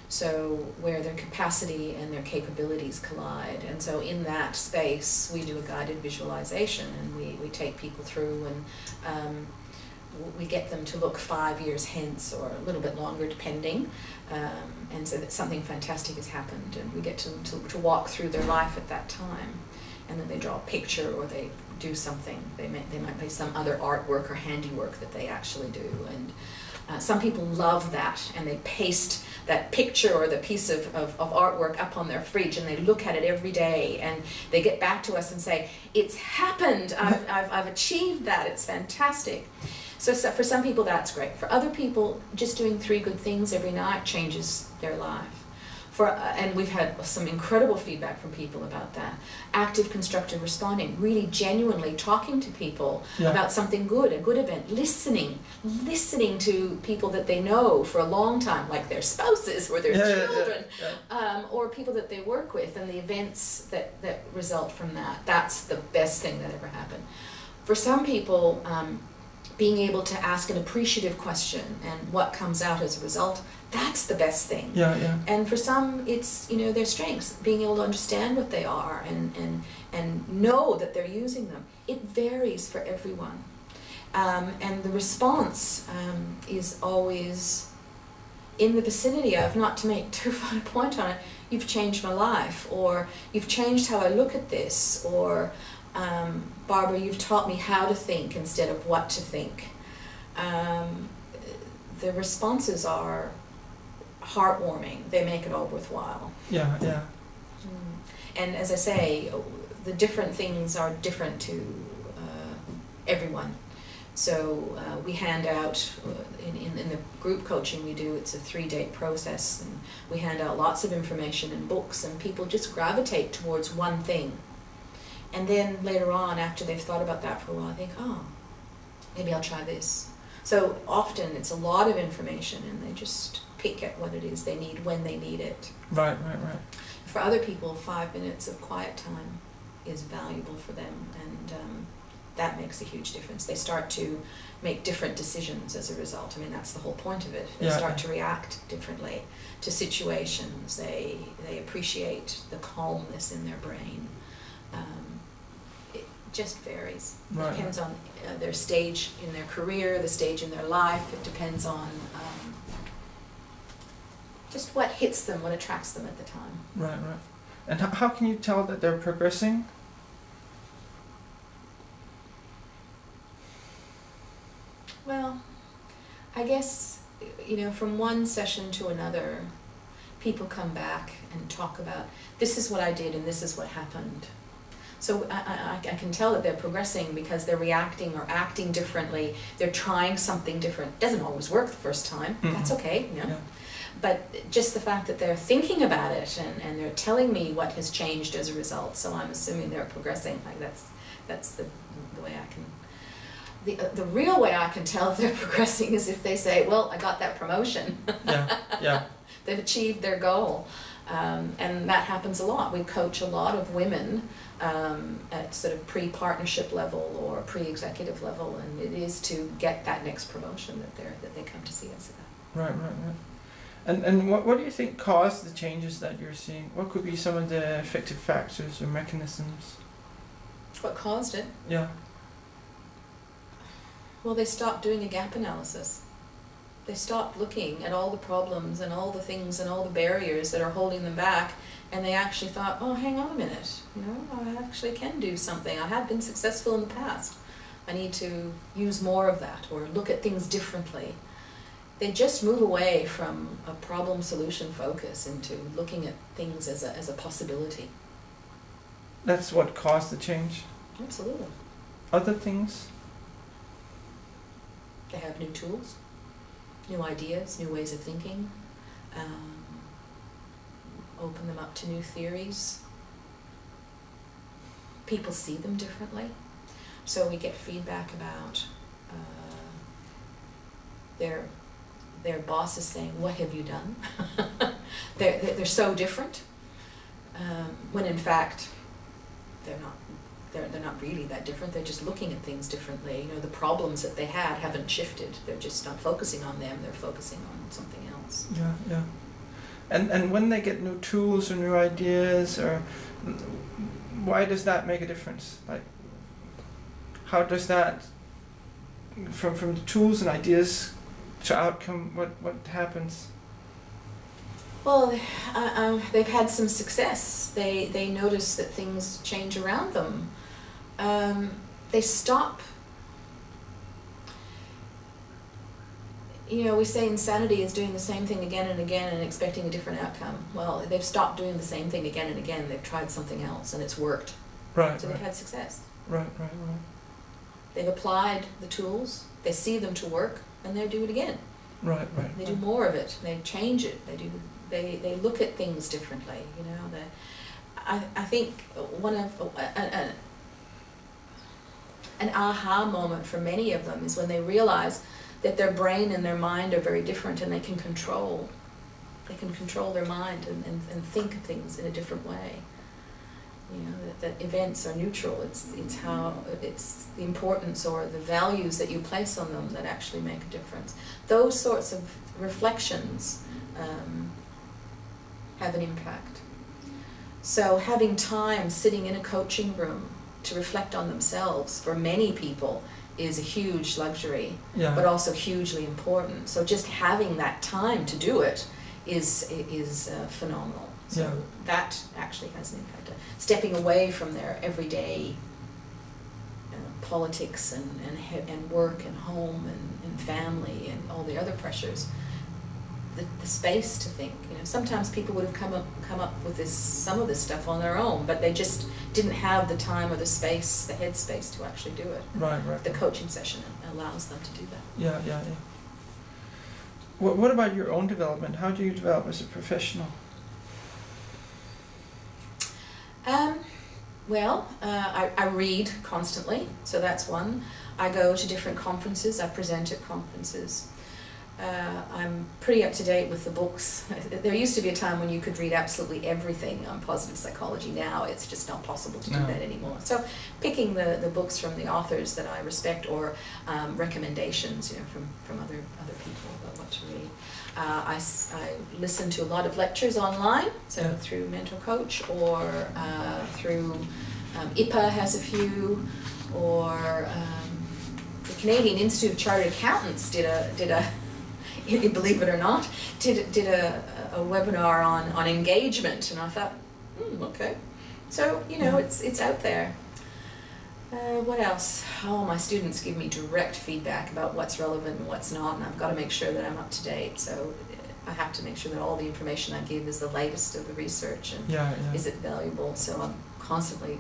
B: So where their capacity and their capabilities collide. And so in that space, we do a guided visualization, and we take people through, and we get them to look 5 years hence, or a little bit longer depending, and so that something fantastic has happened, and we get to walk through their life at that time. And then they draw a picture, or they do something. They might play some other artwork or handiwork that they actually do. And some people love that, and they paste that picture or the piece of artwork up on their fridge, and they look at it every day, and they get back to us and say, it's happened, I've achieved that, it's fantastic. So for some people that's great. For other people, just doing 3 good things every night changes their life. And we've had some incredible feedback from people about that. Active constructive responding, really genuinely talking to people about something good, a good event, listening to people that they know for a long time, like their spouses or their children, or people that they work with, and the events that result from that. That's the best thing that ever happened. For some people, being able to ask an appreciative question and what comes out as a result, that's the best thing. And for some, it's, you know, their strengths, being able to understand what they are and know that they're using them. It varies for everyone. And the response is always in the vicinity of, not to make too fine a point on it, you've changed my life, or you've changed how I look at this, or Barbara, you've taught me how to think instead of what to think. The responses are heartwarming. They make it all worthwhile. And as I say, the different things are different to everyone. So we hand out, in the group coaching we do, it's a 3-day process, and we hand out lots of information and books, and people just gravitate towards one thing. And then later on, after they've thought about that for a while, they think, oh, maybe I'll try this. So often it's a lot of information, and they just pick at what it is they need when they need it.
A: Right.
B: For other people, 5 minutes of quiet time is valuable for them, and that makes a huge difference. They start to make different decisions as a result. I mean, that's the whole point of it. They start to react differently to situations. They appreciate the calmness in their brain. It just varies.
A: Right.
B: It depends on their stage in their career, the stage in their life. It depends on just what hits them, what attracts them at the time.
A: Right. And how can you tell that they're progressing?
B: Well, I guess, from one session to another, people come back and talk about, this is what I did and this is what happened. So I can tell that they're progressing because they're reacting or acting differently. They're trying something different. It doesn't always work the first time. Mm-hmm. That's okay, Yeah. But just the fact that they're thinking about it and they're telling me what has changed as a result, so I'm assuming they're progressing. Like that's the way I can. The real way I can tell if they're progressing is if they say, well, I got that promotion.
A: Yeah.
B: They've achieved their goal. And that happens a lot. We coach a lot of women at sort of pre-partnership level or pre-executive level, and it is to get that next promotion that they come to see us about.
A: Right. And what do you think caused the changes that you're seeing? What could be some of the effective factors or mechanisms?
B: What caused it?
A: Yeah.
B: Well, they stopped doing a gap analysis. They stopped looking at all the problems and all the things and all the barriers that are holding them back, and they actually thought, oh, hang on a minute, I actually can do something. I have been successful in the past. I need to use more of that or look at things differently. They just move away from a problem-solution focus into looking at things as a possibility.
A: That's what caused the change?
B: Absolutely.
A: Other things?
B: They have new tools, new ideas, new ways of thinking, open them up to new theories. People see them differently. So we get feedback about their bosses saying, what have you done? they're so different, when in fact they're not really that different. They're just looking at things differently. The problems that they haven't shifted. They're just not focusing on them. They're focusing on something else.
A: Yeah. And when they get new tools or new ideas, or why does that make a difference? Like, how does that, from the tools and ideas to outcome, what happens?
B: Well, they've had some success. They notice that things change around them. They stop. We say insanity is doing the same thing again and again and expecting a different outcome. Well, they've stopped doing the same thing again and again. They've tried something else and it's worked.
A: Right.
B: So they've had success.
A: Right.
B: They've applied the tools. They see them to work, and they do it again.
A: Right.
B: They do more of it. They change it. They look at things differently. I think one of an aha moment for many of them is when they realize that their brain and their mind are very different, and they can control their mind and think of things in a different way. That events are neutral. It's the importance or the values that you place on them that actually make a difference. Those sorts of reflections have an impact. So having time sitting in a coaching room to reflect on themselves for many people is a huge luxury, but also hugely important. So just having that time to do it is phenomenal. So that actually has an impact. Stepping away from their everyday politics and work and home and family and all the other pressures, the space to think. You know, sometimes people would have come up with some of this stuff on their own, but they just didn't have the time or the space, the headspace to actually do it.
A: Right, right.
B: The coaching session allows them to do that.
A: Yeah, yeah, yeah. What about your own development? How do you develop as a professional?
B: Well, I read constantly, so that's one. I go to different conferences. I present at conferences. I'm pretty up to date with the books. There used to be a time when you could read absolutely everything on positive psychology. Now it's just not possible to do that anymore. So picking the books from the authors that I respect, or recommendations, you know, from other people about what to read. I listen to a lot of lectures online, so through Mentor Coach, or through IPA has a few, or the Canadian Institute of Chartered Accountants did a believe it or not, did a webinar on engagement, and I thought, okay. So, you know, it's out there. What else? Oh, my students give me direct feedback about what's relevant and what's not, and I've got to make sure that I'm up to date. So I have to make sure that all the information I give is the latest of the research, and is it valuable. So I'm constantly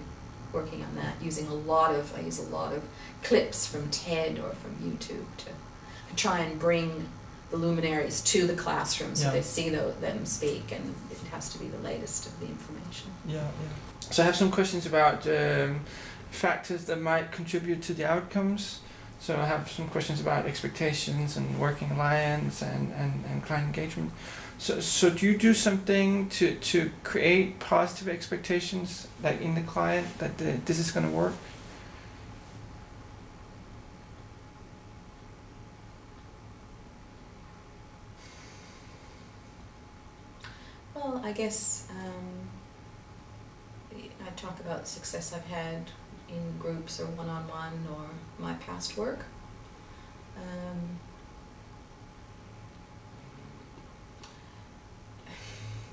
B: working on that, I use a lot of clips from TED or from YouTube to try and bring the luminaries to the classroom, so they see them speak, and it has to be the latest of the information.
A: So I have some questions about factors that might contribute to the outcomes. So I have some questions about expectations and working alliance and client engagement. So do you do something to create positive expectations, like in the client, that this is going to work?
B: Well, I guess I talk about success I've had in groups or one-on-one, or my past work.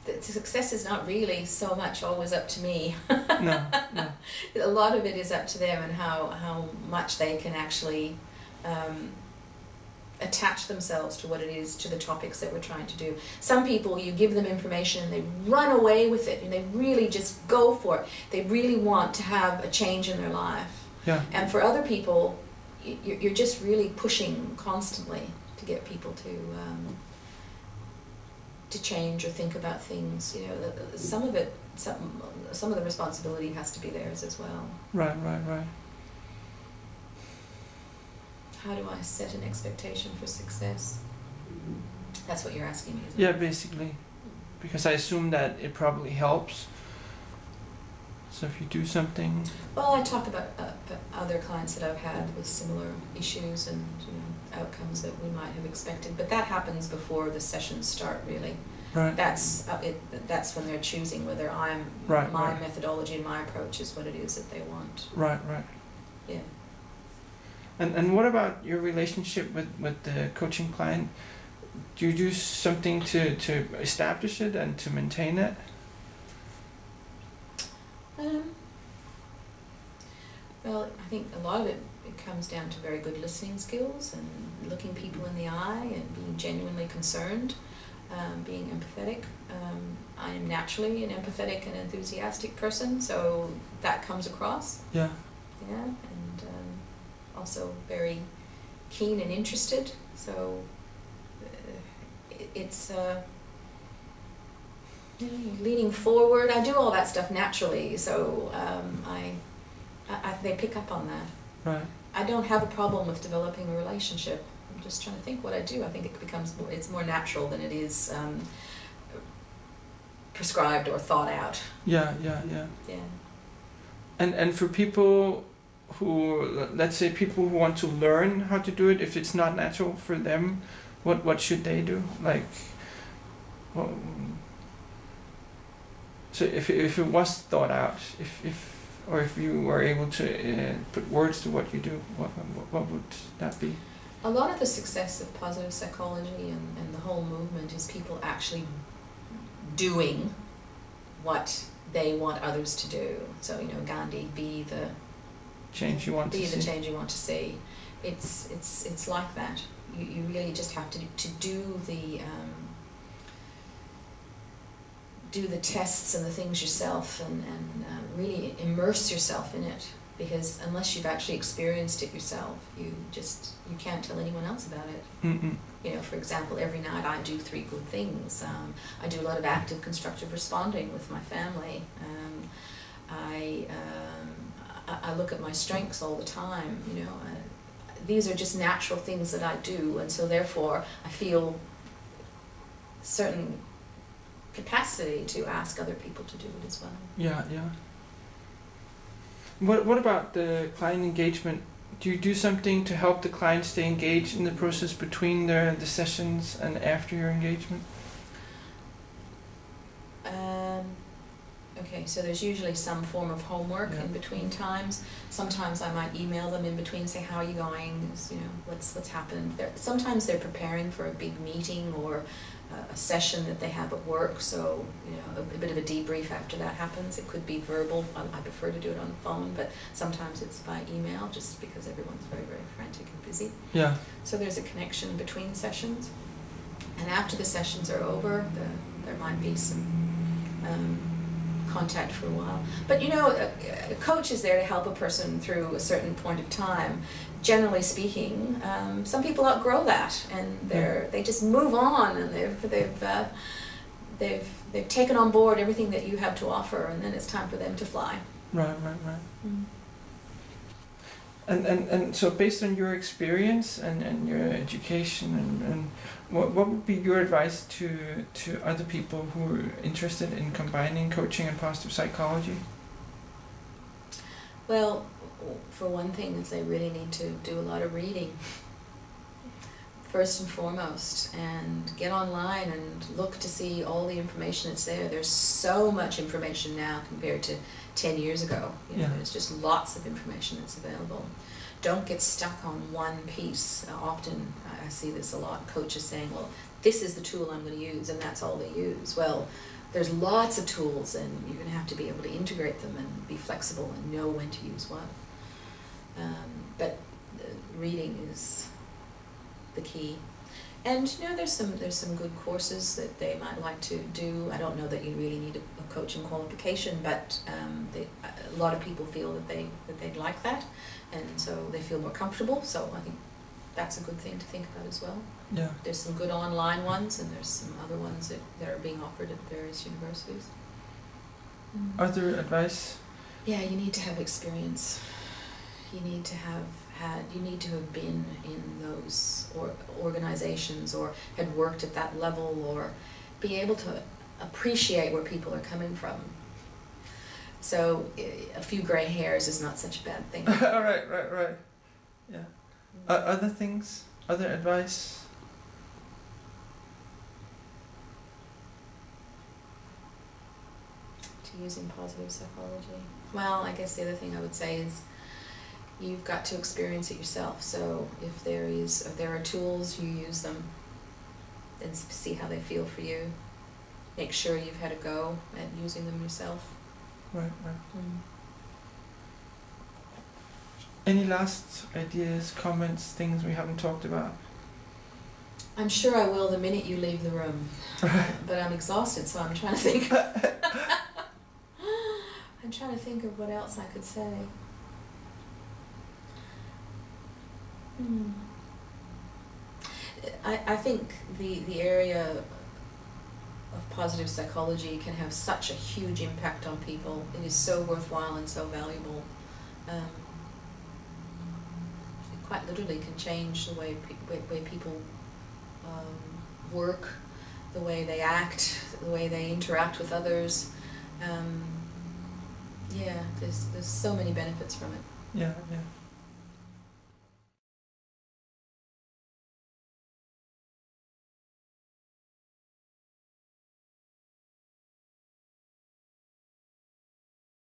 B: The success is not really so much always up to me.
A: No.
B: A lot of it is up to them, and how much they can actually attach themselves to what it is, to the topics that we're trying to do. Some people, you give them information and they run away with it, and they really just go for it. They really want to have a change in their life.
A: Yeah.
B: And for other people, you're just really pushing constantly to get people to change or think about things. You know, some of the responsibility has to be theirs as well.
A: Right.
B: How do I set an expectation for success? That's what you're asking me, isn't it?
A: Yeah, basically. Because I assume that it probably helps. So if you do something...
B: Well, I talk about other clients that I've had with similar issues and, you know, outcomes that we might have expected. But that happens before the sessions start, really.
A: Right.
B: That's when they're choosing whether my methodology and my approach is what it is that they want.
A: Right.
B: Yeah.
A: And what about your relationship with the coaching client? Do you do something to establish it and to maintain it?
B: Well, I think a lot of it comes down to very good listening skills and looking people in the eye and being genuinely concerned, being empathetic. I am naturally an empathetic and enthusiastic person, so that comes across.
A: Yeah.
B: Yeah, and also very keen and interested. So it's leaning forward. I do all that stuff naturally, so they pick up on that.
A: Right.
B: I don't have a problem with developing a relationship. I'm just trying to think what I do. I think it's more natural than it is prescribed or thought out.
A: Yeah. And for people who, let's say, people who want to learn how to do it, if it's not natural for them, what should they do? Like, well, so if it was thought out, if you were able to put words to what you do, what would that be?
B: A lot of the success of positive psychology and the whole movement is people actually doing what they want others to do. So, you know, Gandhi, be the
A: change you want to see.
B: Be the change you want to see. It's like that. You really just have to do do the tests and the things yourself and really immerse yourself in it, because unless you've actually experienced it yourself, you can't tell anyone else about it.
A: Mm-mm.
B: You know, for example, every night I do 3 good things. I do a lot of active constructive responding with my family. I look at my strengths all the time, you know. These are just natural things that I do, and so therefore I feel certain capacity to ask other people to do it as well.
A: Yeah, yeah. What about the client engagement? Do you do something to help the client stay engaged in the process between the sessions and after your engagement?
B: Okay, so there's usually some form of homework in between times. Sometimes I might email them in between, say, how are you going? You know, what's happened? Sometimes they're preparing for a big meeting or a session that they have at work, so you know, a bit of a debrief after that happens. It could be verbal. I prefer to do it on the phone, but sometimes it's by email, just because everyone's very, very frantic and busy.
A: Yeah.
B: So there's a connection between sessions, and after the sessions are over, there might be some contact for a while. But you know, a coach is there to help a person through a certain point of time. Generally speaking, some people outgrow that, and they just move on, and they've taken on board everything that you have to offer, and then it's time for them to fly.
A: Right. Mm. And so based on your experience and your education and what would be your advice to other people who are interested in combining coaching and positive psychology?
B: Well, for one thing, is they really need to do a lot of reading, first and foremost, and get online and look to see all the information that's there. There's so much information now compared to 10 years ago. You know, there's just lots of information that's available. Don't get stuck on one piece. Often I see this a lot, coaches saying, well, this is the tool I'm going to use, and that's all they use. Well, there's lots of tools, and you're going to have to be able to integrate them and be flexible and know when to use what. But reading is the key. And you know, there's some good courses that they might like to do. I don't know that you really need a coaching qualification, but a lot of people feel that they'd like that, and so they feel more comfortable. So I think that's a good thing to think about as well.
A: Yeah.
B: There's some good online ones, and there's some other ones that are being offered at various universities.
A: Other advice?
B: Yeah, you need to have experience. You need to have been in those organizations, or had worked at that level, or be able to appreciate where people are coming from. So a few gray hairs is not such a bad thing.
A: Right. Yeah. Other things? Other advice?
B: To using positive psychology. Well, I guess the other thing I would say is you've got to experience it yourself. So if there are tools, you use them and see how they feel for you. Make sure you've had a go at using them yourself.
A: Right. Any last ideas, comments, things we haven't talked about?
B: I'm sure I will the minute you leave the room. But I'm exhausted, so I'm trying to think. I'm trying to think of what else I could say. I think the area of positive psychology can have such a huge impact on people. It is so worthwhile and so valuable. It quite literally can change the way people work, the way they act, the way they interact with others. Yeah, there's so many benefits from it.
A: Yeah.